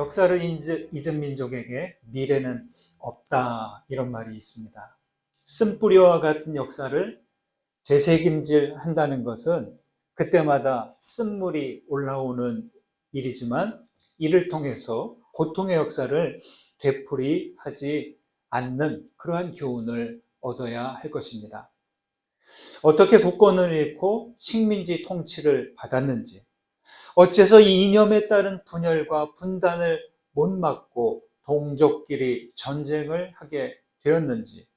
역사를 잊은 민족에게 미래는 없다, 이런 말이 있습니다. 쓴뿌리와 같은 역사를 되새김질 한다는 것은 그때마다 쓴물이 올라오는 일이지만 이를 통해서 고통의 역사를 되풀이하지 않는 그러한 교훈을 얻어야 할 것입니다. 어떻게 국권을 잃고 식민지 통치를 받았는지, 어째서 이 이념에 따른 분열과 분단을 못 막고 동족끼리 전쟁을 하게 되었는지,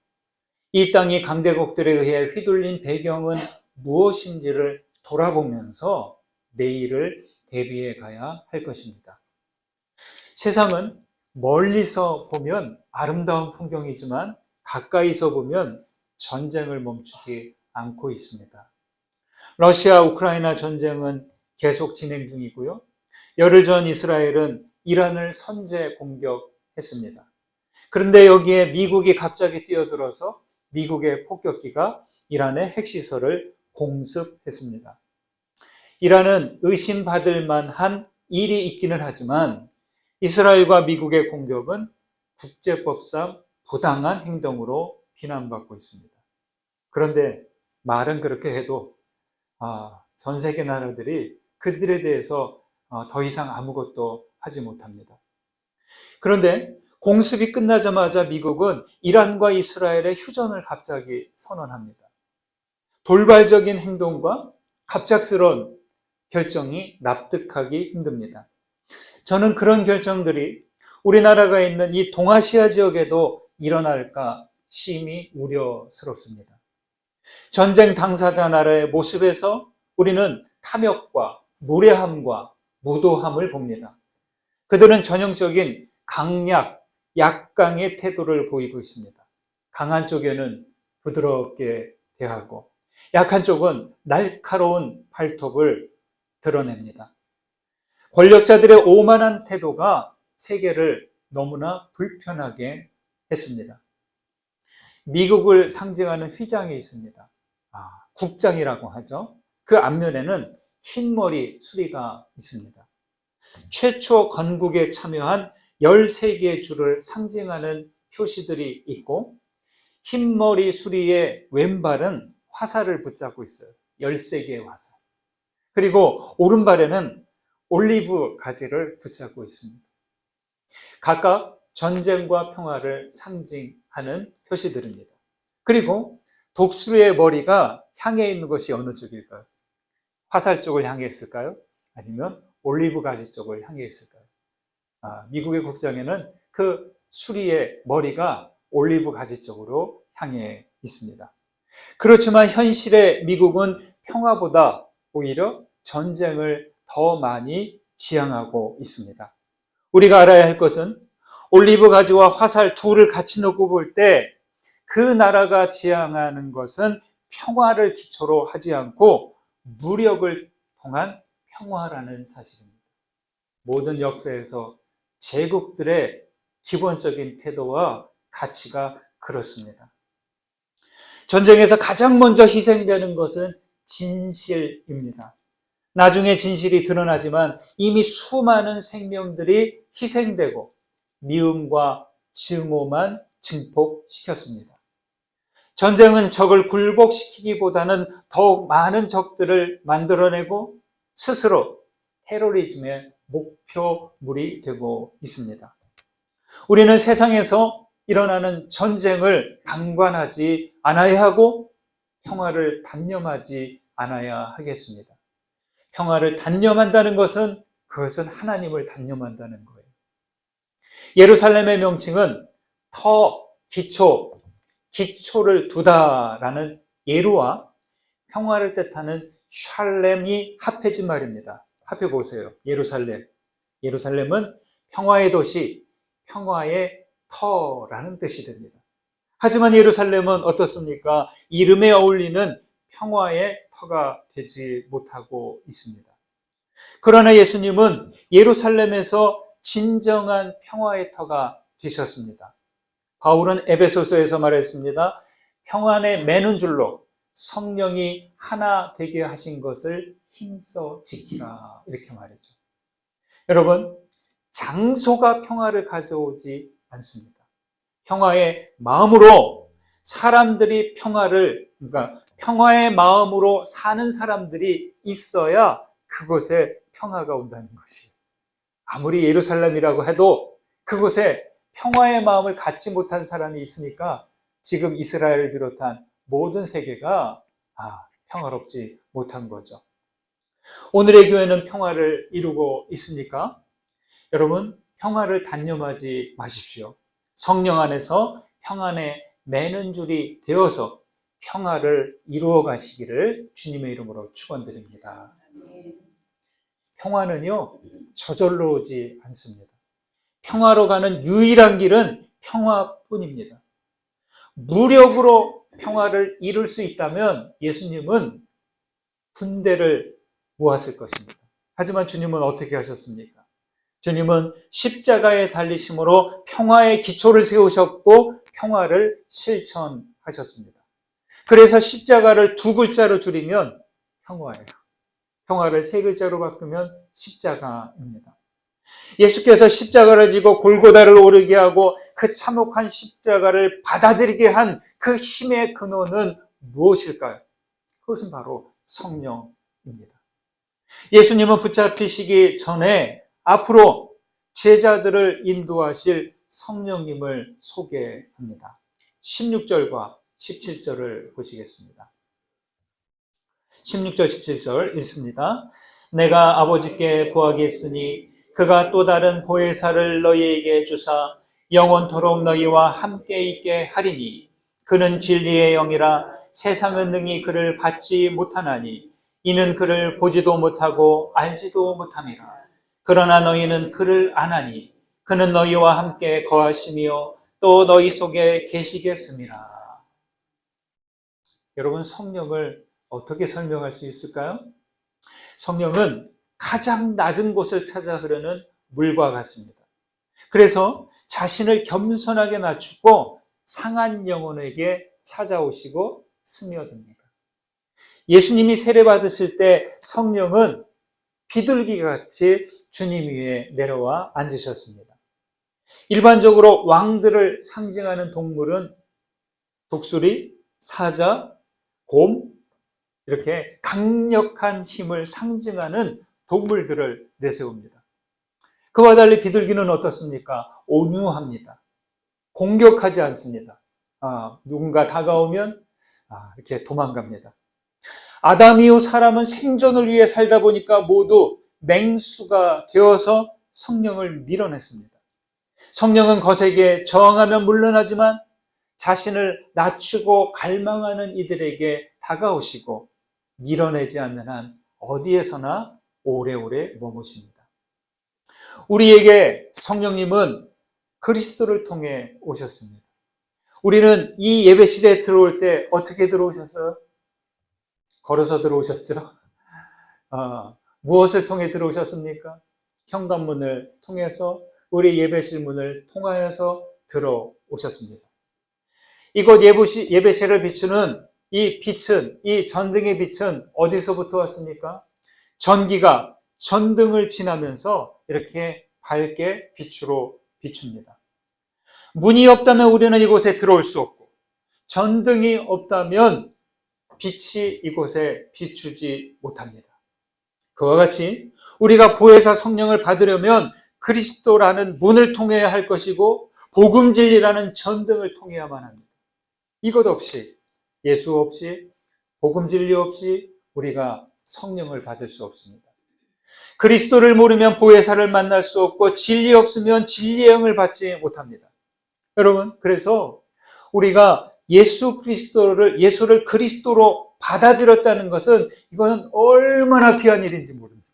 이 땅이 강대국들에 의해 휘둘린 배경은 무엇인지를 돌아보면서 내일을 대비해 가야 할 것입니다. 세상은 멀리서 보면 아름다운 풍경이지만 가까이서 보면 전쟁을 멈추지 않고 있습니다. 러시아 우크라이나 전쟁은 계속 진행 중이고요. 열흘 전 이스라엘은 이란을 선제 공격했습니다. 그런데 여기에 미국이 갑자기 뛰어들어서 미국의 폭격기가 이란의 핵시설을 공습했습니다. 이란은 의심받을 만한 일이 있기는 하지만 이스라엘과 미국의 공격은 국제법상 부당한 행동으로 비난받고 있습니다. 그런데 말은 그렇게 해도 전 세계 나라들이 그들에 대해서 더 이상 아무것도 하지 못합니다. 그런데 공습이 끝나자마자 미국은 이란과 이스라엘의 휴전을 갑자기 선언합니다. 돌발적인 행동과 갑작스러운 결정이 납득하기 힘듭니다. 저는 그런 결정들이 우리나라가 있는 이 동아시아 지역에도 일어날까 심히 우려스럽습니다. 전쟁 당사자 나라의 모습에서 우리는 탐욕과 무례함과 무도함을 봅니다. 그들은 전형적인 강약, 약강의 태도를 보이고 있습니다. 강한 쪽에는 부드럽게 대하고 약한 쪽은 날카로운 발톱을 드러냅니다. 권력자들의 오만한 태도가 세계를 너무나 불편하게 했습니다. 미국을 상징하는 휘장이 있습니다. 국장이라고 하죠. 그 앞면에는 흰머리 수리가 있습니다. 최초 건국에 참여한 13개의 주를 상징하는 표시들이 있고 흰머리 수리의 왼발은 화살을 붙잡고 있어요. 13개의 화살. 그리고 오른발에는 올리브 가지를 붙잡고 있습니다. 각각 전쟁과 평화를 상징하는 표시들입니다. 그리고 독수리의 머리가 향해 있는 것이 어느 쪽일까요? 화살 쪽을 향해 있을까요? 아니면 올리브 가지 쪽을 향해 있을까요? 미국의 국장에는 그 수리의 머리가 올리브 가지 쪽으로 향해 있습니다. 그렇지만 현실의 미국은 평화보다 오히려 전쟁을 더 많이 지향하고 있습니다. 우리가 알아야 할 것은 올리브 가지와 화살 둘을 같이 놓고 볼 때 그 나라가 지향하는 것은 평화를 기초로 하지 않고 무력을 통한 평화라는 사실입니다. 모든 역사에서 제국들의 기본적인 태도와 가치가 그렇습니다. 전쟁에서 가장 먼저 희생되는 것은 진실입니다. 나중에 진실이 드러나지만 이미 수많은 생명들이 희생되고 미움과 증오만 증폭시켰습니다. 전쟁은 적을 굴복시키기보다는 더욱 많은 적들을 만들어내고 스스로 테러리즘의 목표물이 되고 있습니다. 우리는 세상에서 일어나는 전쟁을 방관하지 않아야 하고 평화를 단념하지 않아야 하겠습니다. 평화를 단념한다는 것은 그것은 하나님을 단념한다는 거예요. 예루살렘의 명칭은 터, 기초를 두다라는 예루와 평화를 뜻하는 샬렘이 합해진 말입니다. 합해 보세요. 예루살렘은 평화의 도시, 평화의 터라는 뜻이 됩니다. 하지만 예루살렘은 어떻습니까? 이름에 어울리는 평화의 터가 되지 못하고 있습니다. 그러나 예수님은 예루살렘에서 진정한 평화의 터가 되셨습니다. 바울은 에베소서에서 말했습니다. 평안에 매는 줄로 성령이 하나 되게 하신 것을 힘써 지키라, 이렇게 말했죠. 여러분, 장소가 평화를 가져오지 않습니다. 평화의 마음으로 사람들이 그러니까 평화의 마음으로 사는 사람들이 있어야 그곳에 평화가 온다는 것이에요. 아무리 예루살렘이라고 해도 그곳에 평화의 마음을 갖지 못한 사람이 있으니까 지금 이스라엘을 비롯한 모든 세계가 평화롭지 못한 거죠. 오늘의 교회는 평화를 이루고 있습니까? 여러분, 평화를 단념하지 마십시오. 성령 안에서 평안에 매는 줄이 되어서 평화를 이루어 가시기를 주님의 이름으로 축원드립니다. 평화는요, 저절로 오지 않습니다. 평화로 가는 유일한 길은 평화뿐입니다. 무력으로 평화를 이룰 수 있다면 예수님은 군대를 모았을 것입니다. 하지만 주님은 어떻게 하셨습니까? 주님은 십자가에 달리심으로 평화의 기초를 세우셨고 평화를 실천하셨습니다. 그래서 십자가를 2글자로 줄이면 평화예요. 평화를 3글자로 바꾸면 십자가입니다. 예수께서 십자가를 지고 골고다를 오르게 하고 그 참혹한 십자가를 받아들이게 한 그 힘의 근원은 무엇일까요? 그것은 바로 성령입니다. 예수님은 붙잡히시기 전에 앞으로 제자들을 인도하실 성령님을 소개합니다. 16절과 17절을 보시겠습니다. 16절, 17절 읽습니다. 내가 아버지께 구하겠으니 그가 또 다른 보혜사를 너희에게 주사 영원토록 너희와 함께 있게 하리니 그는 진리의 영이라 세상은 능히 그를 받지 못하나니 이는 그를 보지도 못하고 알지도 못함이라. 그러나 너희는 그를 아나니 그는 너희와 함께 거하시며 또 너희 속에 계시겠음이라. 여러분, 성령을 어떻게 설명할 수 있을까요? 성령은 가장 낮은 곳을 찾아 흐르는 물과 같습니다. 그래서 자신을 겸손하게 낮추고 상한 영혼에게 찾아오시고 스며듭니다. 예수님이 세례받으실 때 성령은 비둘기같이 주님 위에 내려와 앉으셨습니다. 일반적으로 왕들을 상징하는 동물은 독수리, 사자, 곰, 이렇게 강력한 힘을 상징하는 동물들을 내세웁니다. 그와 달리 비둘기는 어떻습니까? 온유합니다. 공격하지 않습니다. 누군가 다가오면 이렇게 도망갑니다. 아담 이후 사람은 생존을 위해 살다 보니까 모두 맹수가 되어서 성령을 밀어냈습니다. 성령은 거세게 저항하면 물러나지만 자신을 낮추고 갈망하는 이들에게 다가오시고 밀어내지 않는 한 어디에서나 오래오래 머무십니다. 우리에게 성령님은 그리스도를 통해 오셨습니다. 우리는 이 예배실에 들어올 때 어떻게 들어오셨어요? 걸어서 들어오셨죠? 무엇을 통해 들어오셨습니까? 현관문을 통해서 우리 예배실 문을 통하여서 들어오셨습니다. 이곳 예배실을 비추는 이 빛은, 이 전등의 빛은 어디서부터 왔습니까? 전기가 전등을 지나면서 이렇게 밝게 빛으로 비춥니다. 문이 없다면 우리는 이곳에 들어올 수 없고, 전등이 없다면 빛이 이곳에 비추지 못합니다. 그와 같이 우리가 보혜사 성령을 받으려면 그리스도라는 문을 통해야 할 것이고 복음 진리라는 전등을 통해야만 합니다. 이것 없이, 예수 없이, 복음 진리 없이 우리가 성령을 받을 수 없습니다. 그리스도를 모르면 보혜사를 만날 수 없고 진리 없으면 진리의 영을 받지 못합니다. 여러분, 그래서 우리가 예수를 그리스도로 받아들였다는 것은 이것은 얼마나 귀한 일인지 모릅니다.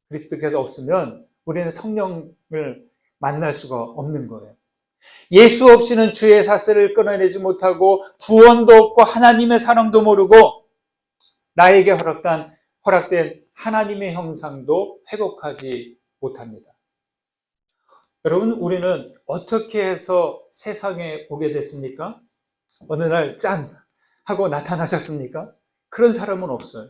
그리스도께서 없으면 우리는 성령을 만날 수가 없는 거예요. 예수 없이는 주의 사슬을 끊어내지 못하고 구원도 없고 하나님의 사랑도 모르고 나에게 허락된 하나님의 형상도 회복하지 못합니다. 여러분, 우리는 어떻게 해서 세상에 오게 됐습니까? 어느 날 짠! 하고 나타나셨습니까? 그런 사람은 없어요.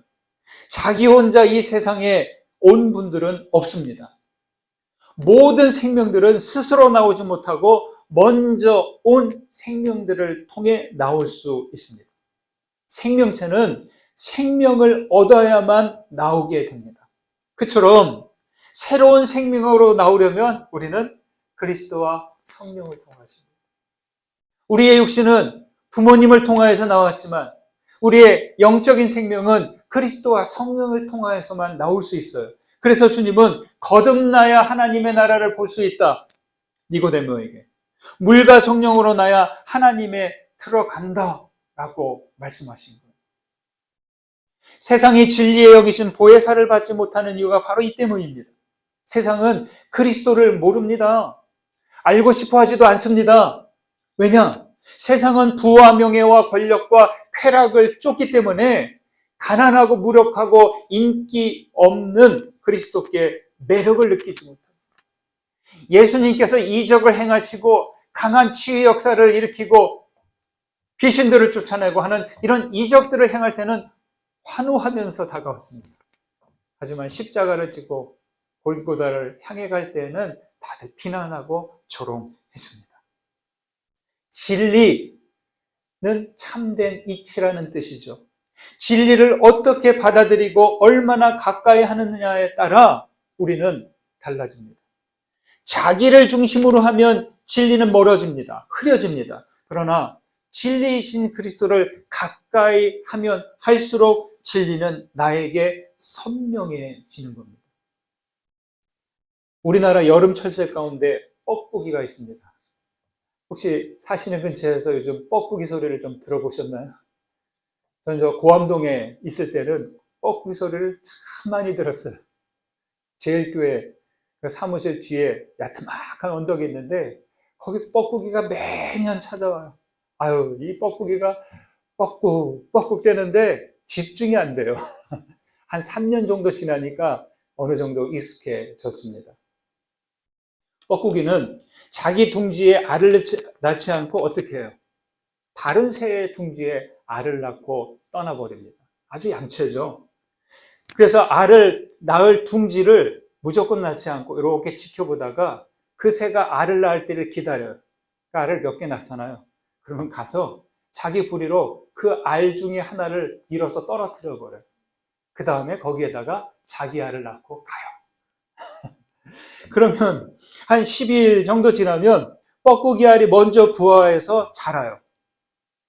자기 혼자 이 세상에 온 분들은 없습니다. 모든 생명들은 스스로 나오지 못하고 먼저 온 생명들을 통해 나올 수 있습니다. 생명체는 생명을 얻어야만 나오게 됩니다. 그처럼 새로운 생명으로 나오려면 우리는 그리스도와 성령을 통하십니다. 우리의 육신은 부모님을 통하여서 나왔지만 우리의 영적인 생명은 그리스도와 성령을 통하여서만 나올 수 있어요. 그래서 주님은 거듭나야 하나님의 나라를 볼 수 있다. 니고데모에게 물과 성령으로 나야 하나님에 들어간다 라고 말씀하신 거예요. 세상이 진리에 여기신 보혜사를 받지 못하는 이유가 바로 이 때문입니다. 세상은 그리스도를 모릅니다. 알고 싶어 하지도 않습니다. 왜냐? 세상은 부와 명예와 권력과 쾌락을 쫓기 때문에 가난하고 무력하고 인기 없는 그리스도께 매력을 느끼지 못합니다. 예수님께서 이적을 행하시고 강한 치유 역사를 일으키고 귀신들을 쫓아내고 하는 이런 이적들을 행할 때는 환호하면서 다가왔습니다. 하지만 십자가를 지고 골고다를 향해 갈 때에는 다들 비난하고 조롱했습니다. 진리는 참된 이치라는 뜻이죠. 진리를 어떻게 받아들이고 얼마나 가까이 하느냐에 따라 우리는 달라집니다. 자기를 중심으로 하면 진리는 멀어집니다. 흐려집니다. 그러나 진리이신 그리스도를 가까이 하면 할수록 진리는 나에게 선명해지는 겁니다. 우리나라 여름철새 가운데 뻐꾸기가 있습니다. 혹시 사시는 근처에서 요즘 뻐꾸기 소리를 좀 들어보셨나요? 저는 저 고암동에 있을 때는 뻐꾸기 소리를 참 많이 들었어요. 제일교회 그 사무실 뒤에 야트막한 언덕이 있는데 거기 뻐꾸기가 매년 찾아와요. 아유, 이 뻐꾸기가 뻐꾹 대는데 집중이 안 돼요. 한 3년 정도 지나니까 어느 정도 익숙해졌습니다. 뻐꾸기는 자기 둥지에 알을 낳지 않고 어떻게 해요? 다른 새의 둥지에 알을 낳고 떠나버립니다. 아주 얌체죠. 그래서 알을 낳을 둥지를 무조건 낳지 않고 이렇게 지켜보다가 그 새가 알을 낳을 때를 기다려요. 그 알을 몇 개 낳잖아요. 그러면 가서 자기 부리로 그 알 중에 하나를 밀어서 떨어뜨려 버려요. 그 다음에 거기에다가 자기 알을 낳고 가요. 그러면 한 10일 정도 지나면 뻐꾸기 알이 먼저 부화해서 자라요.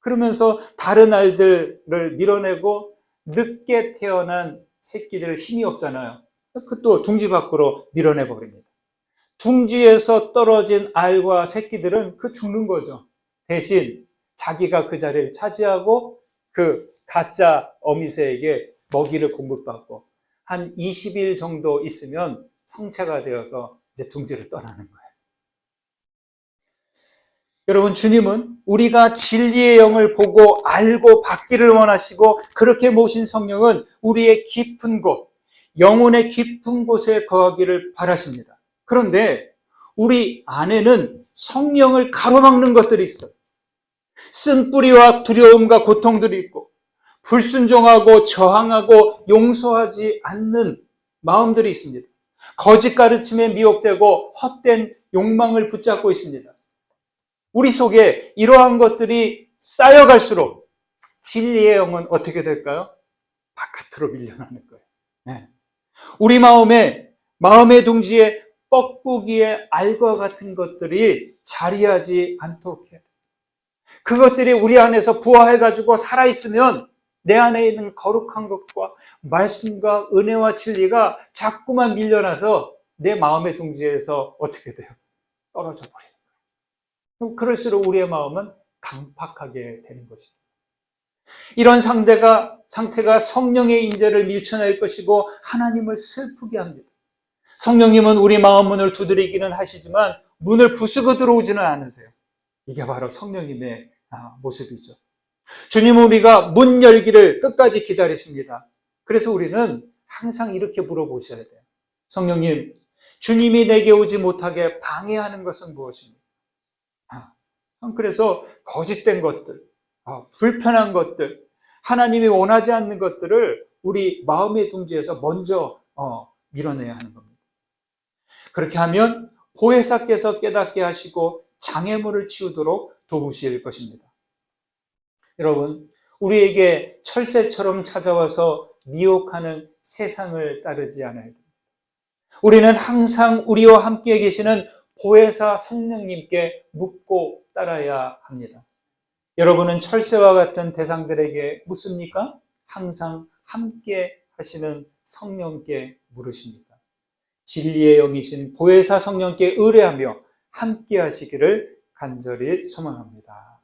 그러면서 다른 알들을 밀어내고 늦게 태어난 새끼들 힘이 없잖아요. 그 또 둥지 밖으로 밀어내버립니다. 둥지에서 떨어진 알과 새끼들은 그 죽는 거죠. 대신 자기가 그 자리를 차지하고 그 가짜 어미새에게 먹이를 공급받고 한 20일 정도 있으면 성체가 되어서 이제 둥지를 떠나는 거예요. 여러분, 주님은 우리가 진리의 영을 보고 알고 받기를 원하시고 그렇게 모신 성령은 우리의 깊은 곳, 영혼의 깊은 곳에 거하기를 바라십니다. 그런데 우리 안에는 성령을 가로막는 것들이 있어요. 쓴뿌리와 두려움과 고통들이 있고 불순종하고 저항하고 용서하지 않는 마음들이 있습니다. 거짓 가르침에 미혹되고 헛된 욕망을 붙잡고 있습니다. 우리 속에 이러한 것들이 쌓여갈수록 진리의 영은 어떻게 될까요? 바깥으로 밀려나는 거예요. 네. 우리 마음의 둥지에 뻐꾸기의 알과 같은 것들이 자리하지 않도록 해야 돼요. 그것들이 우리 안에서 부화해가지고 살아있으면 내 안에 있는 거룩한 것과 말씀과 은혜와 진리가 자꾸만 밀려나서 내 마음의 둥지에서 어떻게 돼요? 떨어져 버려요. 그럼 그럴수록 우리의 마음은 강팍하게 되는 것입니다. 이런 상태가 성령의 임재를 밀쳐낼 것이고 하나님을 슬프게 합니다. 성령님은 우리 마음 문을 두드리기는 하시지만 문을 부수고 들어오지는 않으세요. 이게 바로 성령님의 모습이죠. 주님은 우리가 문 열기를 끝까지 기다리십니다. 그래서 우리는 항상 이렇게 물어보셔야 돼요. 성령님, 주님이 내게 오지 못하게 방해하는 것은 무엇입니까? 그래서 거짓된 것들, 불편한 것들, 하나님이 원하지 않는 것들을 우리 마음의 둥지에서 먼저 밀어내야 하는 겁니다. 그렇게 하면 보혜사께서 깨닫게 하시고 장애물을 치우도록 도우실 것입니다. 여러분, 우리에게 철새처럼 찾아와서 미혹하는 세상을 따르지 않아야 됩니다. 우리는 항상 우리와 함께 계시는 보혜사 성령님께 묻고 따라야 합니다. 여러분은 철새와 같은 대상들에게 묻습니까? 항상 함께 하시는 성령께 물으십니까? 진리의 영이신 보혜사 성령께 의뢰하며 함께 하시기를 간절히 소망합니다.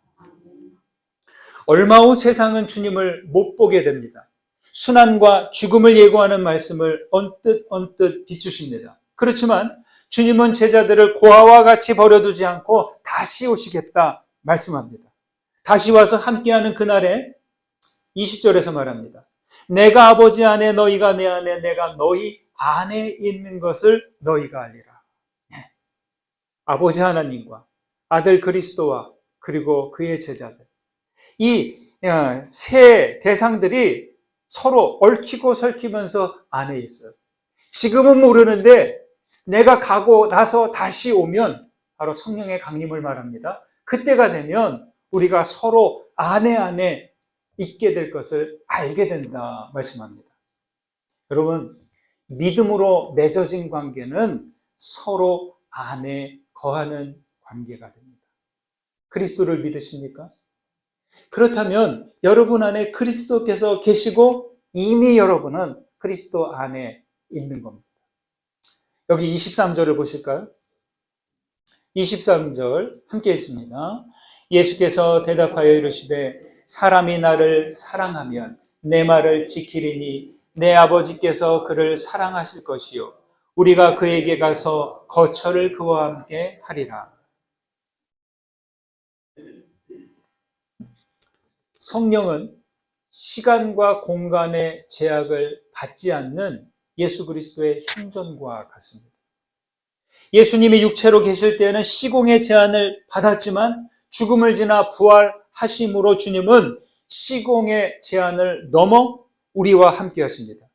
얼마 후 세상은 주님을 못 보게 됩니다. 순환과 죽음을 예고하는 말씀을 언뜻 비추십니다. 그렇지만 주님은 제자들을 고아와 같이 버려두지 않고 다시 오시겠다 말씀합니다. 다시 와서 함께하는 그날에 20절에서 말합니다. 내가 아버지 안에 너희가 내 안에 내가 너희 안에 있는 것을 너희가 알리라. 아버지 하나님과 아들 그리스도와 그리고 그의 제자들, 이 세 대상들이 서로 얽히고 설키면서 안에 있어요. 지금은 모르는데 내가 가고 나서 다시 오면 바로 성령의 강림을 말합니다. 그때가 되면 우리가 서로 안에 있게 될 것을 알게 된다 말씀합니다. 여러분, 믿음으로 맺어진 관계는 서로 안에 거하는 관계가 됩니다. 그리스도를 믿으십니까? 그렇다면 여러분 안에 그리스도께서 계시고 이미 여러분은 그리스도 안에 있는 겁니다. 여기 23절을 보실까요? 23절 함께 읽습니다. 예수께서 대답하여 이르시되 사람이 나를 사랑하면 내 말을 지키리니 내 아버지께서 그를 사랑하실 것이요 우리가 그에게 가서 거처를 그와 함께 하리라. 성령은 시간과 공간의 제약을 받지 않는 예수 그리스도의 현존과 같습니다. 예수님이 육체로 계실 때에는 시공의 제한을 받았지만 죽음을 지나 부활하심으로 주님은 시공의 제한을 넘어 우리와 함께 하십니다.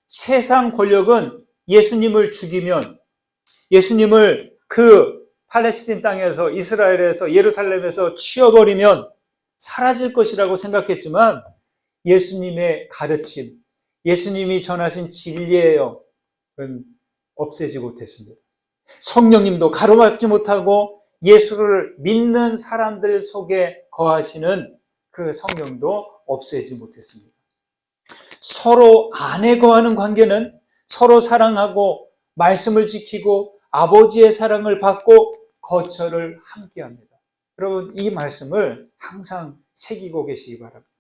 세상 권력은 예수님을 죽이면, 예수님을 그 팔레스틴 땅에서, 이스라엘에서, 예루살렘에서 치워버리면 사라질 것이라고 생각했지만 예수님의 가르침, 예수님이 전하신 진리의 영은 없애지 못했습니다. 성령님도 가로막지 못하고 예수를 믿는 사람들 속에 거하시는 그 성령도 없애지 못했습니다. 서로 안에 거하는 관계는 서로 사랑하고 말씀을 지키고 아버지의 사랑을 받고 거처를 함께합니다. 여러분, 이 말씀을 항상 새기고 계시기 바랍니다.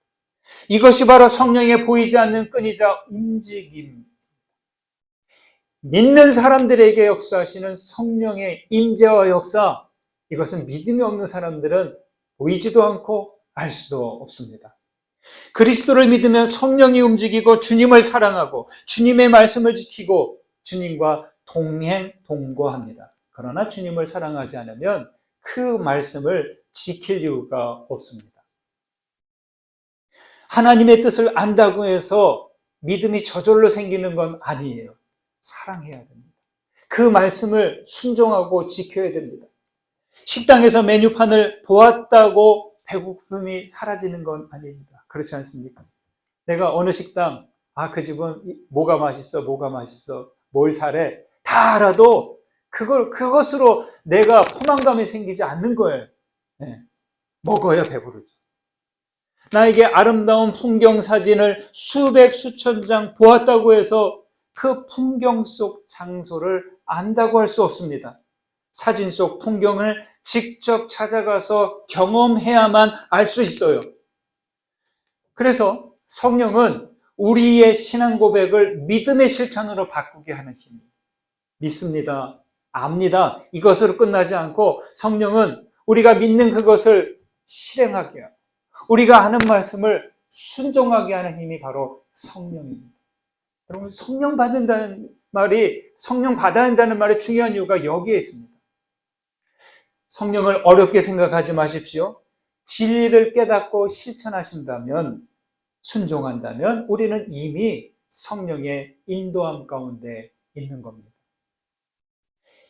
이것이 바로 성령의 보이지 않는 끈이자 움직임, 믿는 사람들에게 역사하시는 성령의 임재와 역사, 이것은 믿음이 없는 사람들은 보이지도 않고 알 수도 없습니다. 그리스도를 믿으면 성령이 움직이고 주님을 사랑하고 주님의 말씀을 지키고 주님과 동거합니다. 그러나 주님을 사랑하지 않으면 그 말씀을 지킬 이유가 없습니다. 하나님의 뜻을 안다고 해서 믿음이 저절로 생기는 건 아니에요. 사랑해야 됩니다. 그 말씀을 순종하고 지켜야 됩니다. 식당에서 메뉴판을 보았다고 배고픔이 사라지는 건 아닙니다. 그렇지 않습니까? 내가 어느 식당, 그 집은 뭐가 맛있어, 뭘 잘해, 다 알아도 그것으로 내가 포만감이 생기지 않는 거예요. 네. 먹어야 배부르죠. 나에게 아름다운 풍경 사진을 수백 수천 장 보았다고 해서 그 풍경 속 장소를 안다고 할 수 없습니다. 사진 속 풍경을 직접 찾아가서 경험해야만 알 수 있어요. 그래서 성령은 우리의 신앙 고백을 믿음의 실천으로 바꾸게 하는 힘입니다. 믿습니다. 압니다. 이것으로 끝나지 않고 성령은 우리가 믿는 그것을 실행하게 하고 우리가 하는 말씀을 순종하게 하는 힘이 바로 성령입니다. 여러분, 성령 받아야 한다는 말의 중요한 이유가 여기에 있습니다. 성령을 어렵게 생각하지 마십시오. 진리를 깨닫고 실천하신다면, 순종한다면 우리는 이미 성령의 인도함 가운데 있는 겁니다.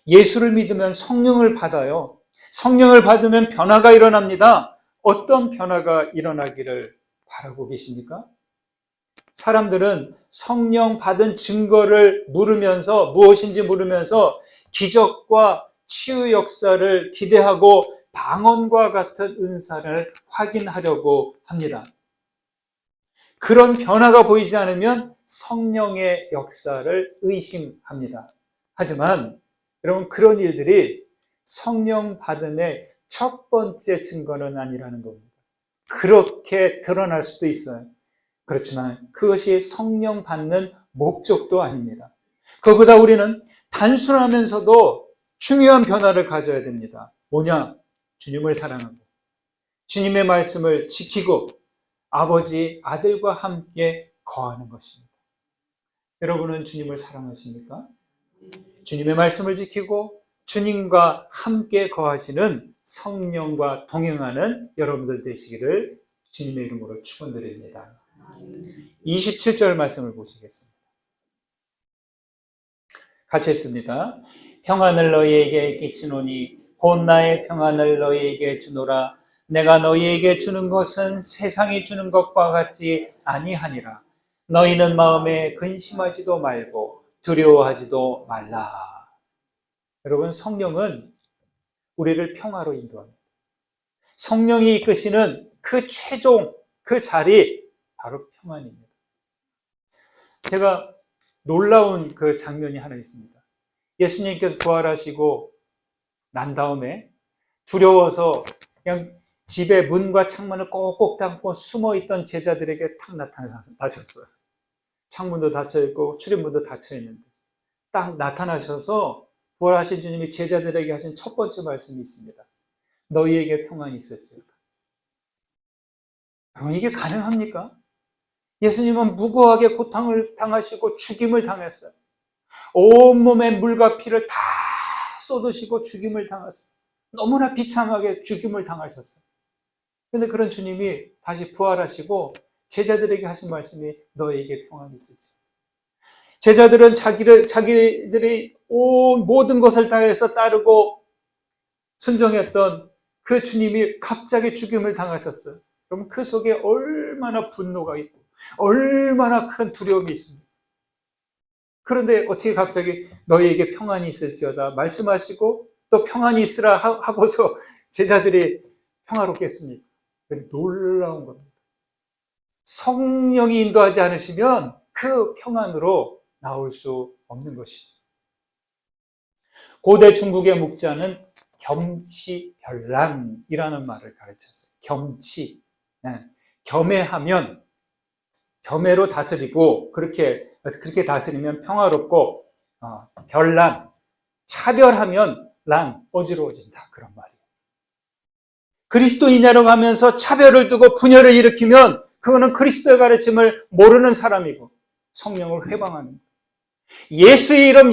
예수를 믿으면 성령을 받아요. 성령을 받으면 변화가 일어납니다. 어떤 변화가 일어나기를 바라고 계십니까? 사람들은 성령 받은 증거를 물으면서, 무엇인지 물으면서 기적과 치유 역사를 기대하고 방언과 같은 은사를 확인하려고 합니다. 그런 변화가 보이지 않으면 성령의 역사를 의심합니다. 하지만 여러분, 그런 일들이 성령 받음의 첫 번째 증거는 아니라는 겁니다. 그렇게 드러날 수도 있어요. 그렇지만 그것이 성령 받는 목적도 아닙니다. 그보다 우리는 단순하면서도 중요한 변화를 가져야 됩니다. 뭐냐? 주님을 사랑하고 주님의 말씀을 지키고 아버지, 아들과 함께 거하는 것입니다. 여러분은 주님을 사랑하십니까? 주님의 말씀을 지키고 주님과 함께 거하시는 성령과 동행하는 여러분들 되시기를 주님의 이름으로 축원드립니다. 27절 말씀을 보시겠습니다. 같이 읽습니다. 평안을 너희에게 끼치노니 곧 나의 평안을 너희에게 주노라. 내가 너희에게 주는 것은 세상이 주는 것과 같지 아니하니라. 너희는 마음에 근심하지도 말고 두려워하지도 말라. 여러분, 성령은 우리를 평화로 인도합니다. 성령이 이끄시는 그 최종, 그 자리, 바로 평안입니다. 제가 놀라운 그 장면이 하나 있습니다. 예수님께서 부활하시고 난 다음에 두려워서 그냥 집에 문과 창문을 꼭꼭 닫고 숨어있던 제자들에게 탁 나타나셨어요. 창문도 닫혀있고 출입문도 닫혀있는데 딱 나타나셔서 부활하신 주님이 제자들에게 하신 첫 번째 말씀이 있습니다. 너희에게 평안이 있을지어다. 여러분, 이게 가능합니까? 예수님은 무고하게 고통을 당하시고 죽임을 당했어요. 온몸에 물과 피를 다 쏟으시고 죽임을 당하셨어요. 너무나 비참하게 죽임을 당하셨어요. 그런데 그런 주님이 다시 부활하시고 제자들에게 하신 말씀이 너희에게 평안이 있을지. 제자들은 자기들이 온 모든 것을 다해서 따르고 순종했던 그 주님이 갑자기 죽임을 당하셨어요. 그럼 그 속에 얼마나 분노가 있고 얼마나 큰 두려움이 있습니다. 그런데 어떻게 갑자기 너희에게 평안이 있을지어다 말씀하시고 또 평안이 있으라 하고서 제자들이 평화롭겠습니까? 놀라운 겁니다. 성령이 인도하지 않으시면 그 평안으로 나올 수 없는 것이죠. 고대 중국의 묵자는 겸치별란이라는 말을 가르쳤어요. 겸치, 겸해하면 겸해로 다스리고 그렇게 다스리면 평화롭고, 별난, 차별하면 란, 어지러워진다, 그런 말이에요. 그리스도인이라고 하면서 차별을 두고 분열을 일으키면 그거는 그리스도의 가르침을 모르는 사람이고 성령을 회방하는 거예요. 예수의 이름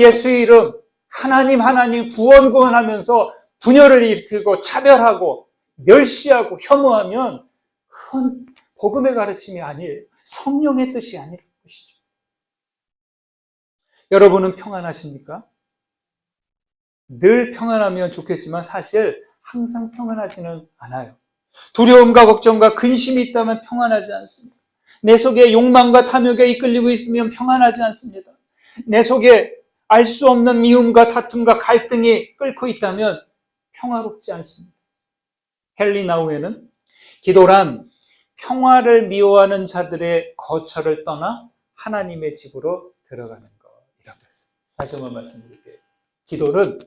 하나님 구원하면서 분열을 일으키고 차별하고 멸시하고 혐오하면 그건 복음의 가르침이 아니에요. 성령의 뜻이 아니라는 것이죠. 여러분은 평안하십니까? 늘 평안하면 좋겠지만 사실 항상 평안하지는 않아요. 두려움과 걱정과 근심이 있다면 평안하지 않습니다. 내 속에 욕망과 탐욕에 이끌리고 있으면 평안하지 않습니다. 내 속에 알 수 없는 미움과 다툼과 갈등이 끓고 있다면 평화롭지 않습니다. 헨리 나우에는 기도란 평화를 미워하는 자들의 거처를 떠나 하나님의 집으로 들어가는 것이라고 했어요. 다시 한번 말씀드릴게요. 기도는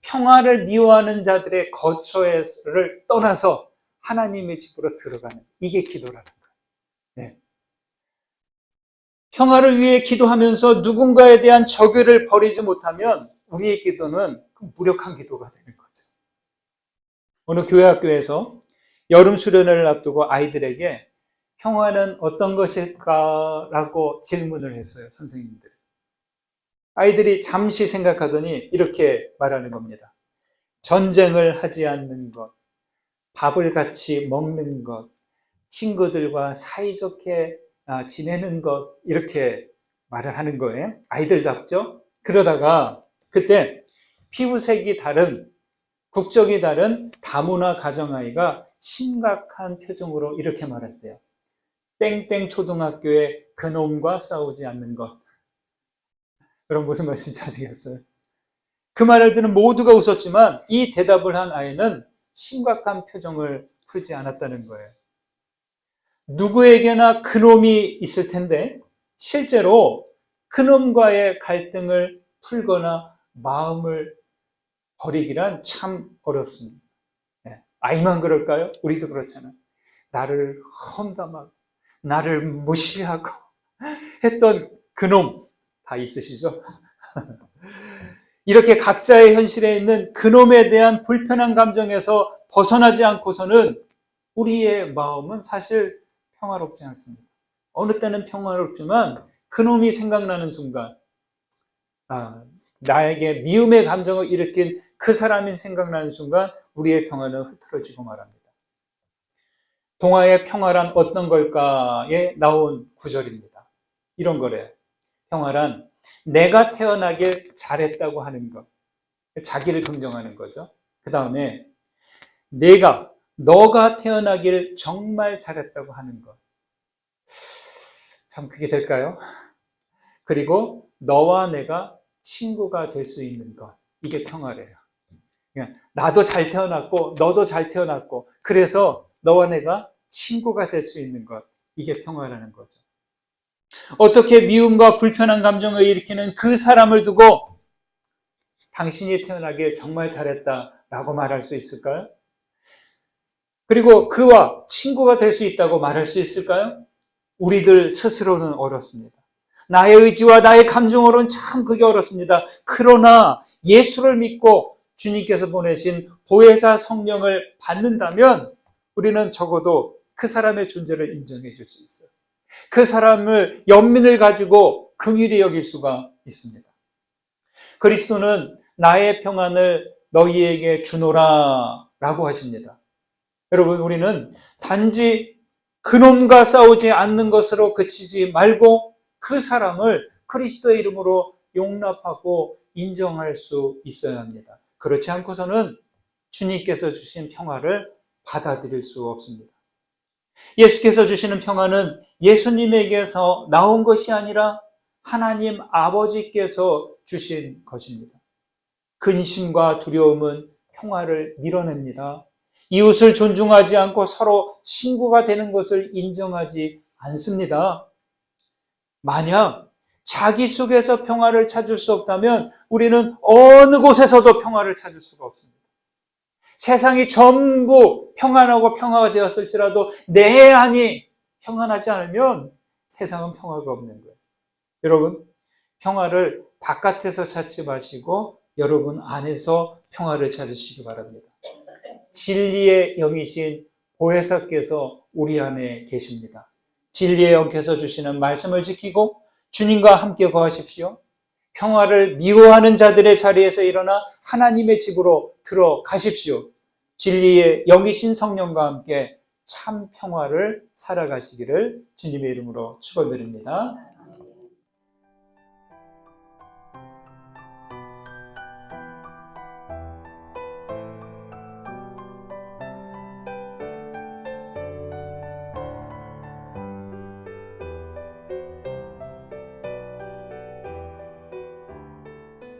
평화를 미워하는 자들의 거처를 떠나서 하나님의 집으로 들어가는, 이게 기도라는 거예요. 네. 평화를 위해 기도하면서 누군가에 대한 적의를 버리지 못하면 우리의 기도는 무력한 기도가 되는 거죠. 어느 교회 학교에서 여름 수련회를 앞두고 아이들에게 평화는 어떤 것일까라고 질문을 했어요, 선생님들. 아이들이 잠시 생각하더니 이렇게 말하는 겁니다. 전쟁을 하지 않는 것, 밥을 같이 먹는 것, 친구들과 사이좋게 지내는 것, 이렇게 말을 하는 거예요. 아이들답죠? 그러다가 그때 피부색이 다른, 국적이 다른 다문화 가정아이가 심각한 표정으로 이렇게 말했대요. 땡땡 초등학교의 그놈과 싸우지 않는 것. 그럼 무슨 말인지 아시겠어요? 그 말을 듣는 모두가 웃었지만 이 대답을 한 아이는 심각한 표정을 풀지 않았다는 거예요. 누구에게나 그놈이 있을 텐데 실제로 그놈과의 갈등을 풀거나 마음을 버리기란 참 어렵습니다. 아이만 그럴까요? 우리도 그렇잖아요. 나를 험담하고 나를 무시하고 했던 그놈 다 있으시죠? 이렇게 각자의 현실에 있는 그놈에 대한 불편한 감정에서 벗어나지 않고서는 우리의 마음은 사실 평화롭지 않습니다. 어느 때는 평화롭지만 그놈이 생각나는 순간, 나에게 미움의 감정을 일으킨 그 사람이 생각나는 순간 우리의 평화는 흐트러지고 말합니다. 동화의 평화란 어떤 걸까에 나온 구절입니다. 이런 거래요. 평화란 내가 태어나길 잘했다고 하는 것. 자기를 긍정하는 거죠. 그 다음에 너가 태어나길 정말 잘했다고 하는 것. 참 그게 될까요? 그리고 너와 내가 친구가 될 수 있는 것. 이게 평화래요. 나도 잘 태어났고 너도 잘 태어났고 그래서 너와 내가 친구가 될 수 있는 것. 이게 평화라는 거죠. 어떻게 미움과 불편한 감정을 일으키는 그 사람을 두고 당신이 태어나길 정말 잘했다라고 말할 수 있을까요? 그리고 그와 친구가 될 수 있다고 말할 수 있을까요? 우리들 스스로는 어렵습니다. 나의 의지와 나의 감정으로는 참 그게 어렵습니다. 그러나 예수를 믿고 주님께서 보내신 보혜사 성령을 받는다면 우리는 적어도 그 사람의 존재를 인정해 줄 수 있어요. 그 사람을 연민을 가지고 긍휼히 여길 수가 있습니다. 그리스도는 나의 평안을 너희에게 주노라 라고 하십니다. 여러분, 우리는 단지 그놈과 싸우지 않는 것으로 그치지 말고 그 사람을 그리스도의 이름으로 용납하고 인정할 수 있어야 합니다. 그렇지 않고서는 주님께서 주신 평화를 받아들일 수 없습니다. 예수께서 주시는 평화는 예수님에게서 나온 것이 아니라 하나님 아버지께서 주신 것입니다. 근심과 두려움은 평화를 밀어냅니다. 이웃을 존중하지 않고 서로 친구가 되는 것을 인정하지 않습니다. 만약 자기 속에서 평화를 찾을 수 없다면 우리는 어느 곳에서도 평화를 찾을 수가 없습니다. 세상이 전부 평안하고 평화가 되었을지라도 내 안이 평안하지 않으면 세상은 평화가 없는 거예요. 여러분, 평화를 바깥에서 찾지 마시고 여러분 안에서 평화를 찾으시기 바랍니다. 진리의 영이신 보혜사께서 우리 안에 계십니다. 진리의 영께서 주시는 말씀을 지키고 주님과 함께 거하십시오. 평화를 미워하는 자들의 자리에서 일어나 하나님의 집으로 들어가십시오. 진리의 영이신 성령과 함께 참 평화를 살아가시기를 주님의 이름으로 축원드립니다.